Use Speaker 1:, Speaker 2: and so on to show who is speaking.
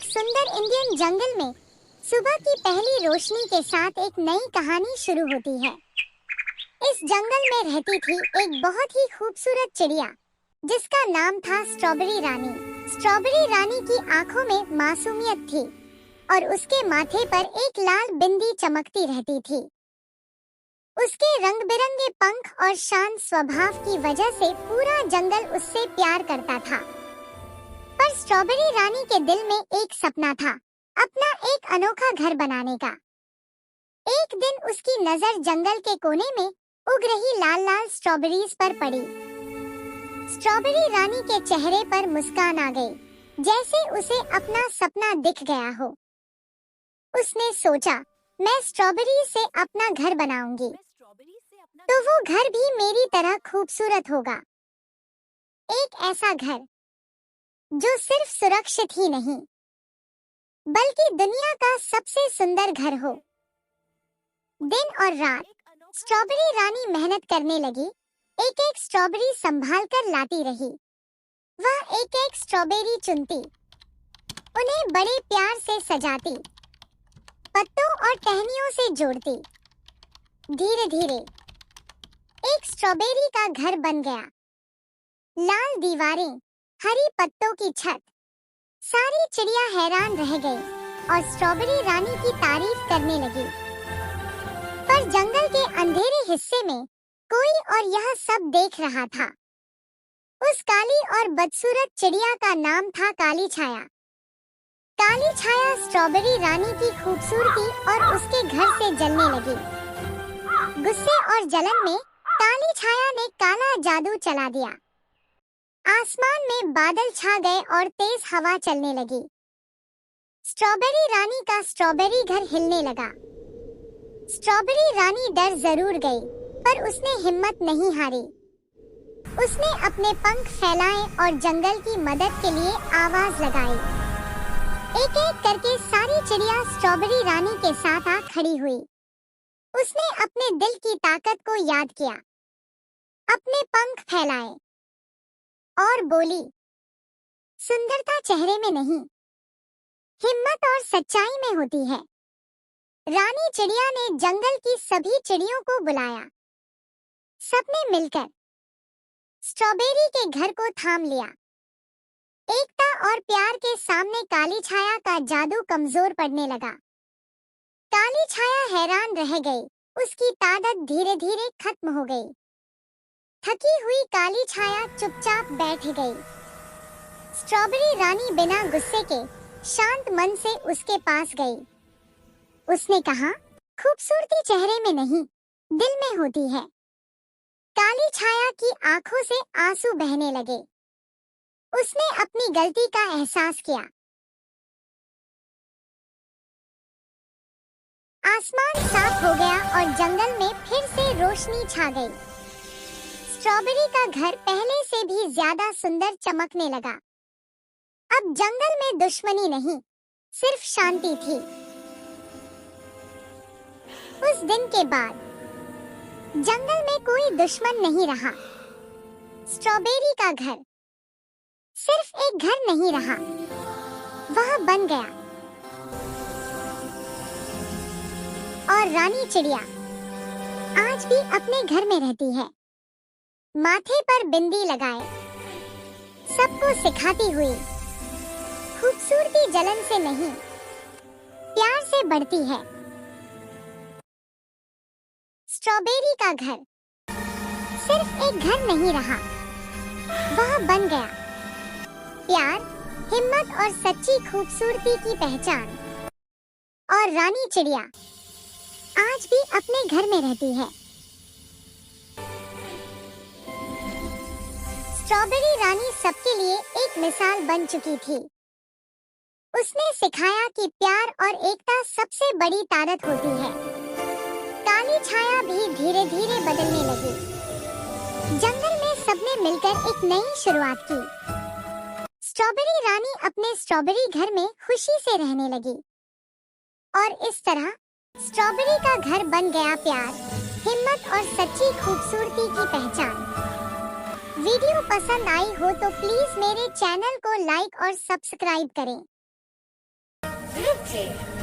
Speaker 1: सुंदर इंडियन जंगल में सुबह की पहली रोशनी के साथ एक नई कहानी शुरू होती है। इस जंगल में रहती थी एक बहुत ही खूबसूरत चिड़िया जिसका नाम था स्ट्रॉबेरी रानी। स्ट्रॉबेरी रानी की आंखों में मासूमियत थी और उसके माथे पर एक लाल बिंदी चमकती रहती थी। उसके रंग बिरंगे पंख और शांत स्वभाव की वजह से पूरा जंगल उससे प्यार करता था। पर स्ट्रॉबेरी रानी के दिल में एक सपना था, अपना एक अनोखा घर बनाने का। एक दिन उसकी नजर जंगल के कोने में उग रही लाल लाल स्ट्रॉबेरीज पर पड़ी। स्ट्रॉबेरी रानी के चेहरे पर मुस्कान आ गई, जैसे उसे अपना सपना दिख गया हो। उसने सोचा, मैं स्ट्रॉबेरी से अपना घर बनाऊंगी, तो वो घर भी मेरी तरह खूबसूरत होगा। एक ऐसा घर जो सिर्फ सुरक्षित ही नहीं, बल्कि दुनिया का सबसे सुंदर घर हो। दिन और रात स्ट्रॉबेरी रानी मेहनत करने लगी, एक एक स्ट्रॉबेरी संभाल कर लाती रही। वह एक एक स्ट्रॉबेरी चुनती, उन्हें बड़े प्यार से सजाती, पत्तों और टहनियों से जोड़ती। धीरे धीरे एक स्ट्रॉबेरी का घर बन गया। लाल दीवारें, हरी पत्तों की छत, सारी चिड़िया हैरान रह गई और स्ट्रॉबेरी रानी की तारीफ करने लगी। पर जंगल के अंधेरे हिस्से में कोई और यह सब देख रहा था। उस काली और बदसूरत चिड़िया का नाम था काली छाया। काली छाया स्ट्रॉबेरी रानी की खूबसूरती और उसके घर से जलने लगी। गुस्से और जलन में काली छाया ने काला जादू चला दिया। आसमान में बादल छा गए और तेज हवा चलने लगी। स्ट्रॉबेरी रानी का स्ट्रॉबेरी घर हिलने लगा। स्ट्रॉबेरी रानी डर जरूर गई, पर उसने हिम्मत नहीं हारी। उसने अपने पंख फैलाए और जंगल की मदद के लिए आवाज लगाई। एक एक करके सारी चिड़िया स्ट्रॉबेरी रानी के साथ आ खड़ी हुई। उसने अपने दिल की ताकत को याद किया, अपने पंख फैलाए और बोली, सुंदरता चेहरे में नहीं, हिम्मत और सच्चाई में होती है। रानी चिड़िया ने जंगल की सभी चिड़ियों को बुलाया। सबने मिलकर स्ट्रॉबेरी के घर को थाम लिया। एकता और प्यार के सामने काली छाया का जादू कमजोर पड़ने लगा। काली छाया हैरान रह गई, उसकी ताकत धीरे धीरे खत्म हो गई। थकी हुई काली छाया चुपचाप बैठ गई। स्ट्रॉबेरी रानी बिना गुस्से के शांत मन से उसके पास गई। उसने कहा, खूबसूरती चेहरे में नहीं, दिल में होती है। काली छाया की आंखों से आंसू बहने लगे। उसने अपनी गलती का एहसास किया। आसमान साफ हो गया और जंगल में फिर से रोशनी छा गई। स्ट्रॉबेरी का घर पहले से भी ज्यादा सुंदर चमकने लगा। अब जंगल में दुश्मनी नहीं, सिर्फ शांति थी। उस दिन के बाद जंगल में कोई दुश्मन नहीं रहा। स्ट्रॉबेरी का घर सिर्फ एक घर नहीं रहा, वह बन गया। और रानी चिड़िया आज भी अपने घर में रहती है, माथे पर बिंदी लगाए, सबको सिखाती हुई, खूबसूरती जलन से नहीं, प्यार से बढ़ती है। स्ट्रॉबेरी का घर सिर्फ एक घर नहीं रहा, वह बन गया प्यार, हिम्मत और सच्ची खूबसूरती की पहचान। और रानी चिड़िया आज भी अपने घर में रहती है। स्ट्रॉबेरी रानी सबके लिए एक मिसाल बन चुकी थी। उसने सिखाया कि प्यार और एकता सबसे बड़ी ताकत होती है। काली छाया भी धीरे धीरे बदलने लगी। जंगल में सबने मिलकर एक नई शुरुआत की। स्ट्रॉबेरी रानी अपने स्ट्रॉबेरी घर में खुशी से रहने लगी। और इस तरह स्ट्रॉबेरी का घर बन गया प्यार, हिम्मत और सच्ची खूबसूरती की पहचान। वीडियो पसंद आई हो तो प्लीज मेरे चैनल को लाइक और सब्सक्राइब करें।
Speaker 2: છે।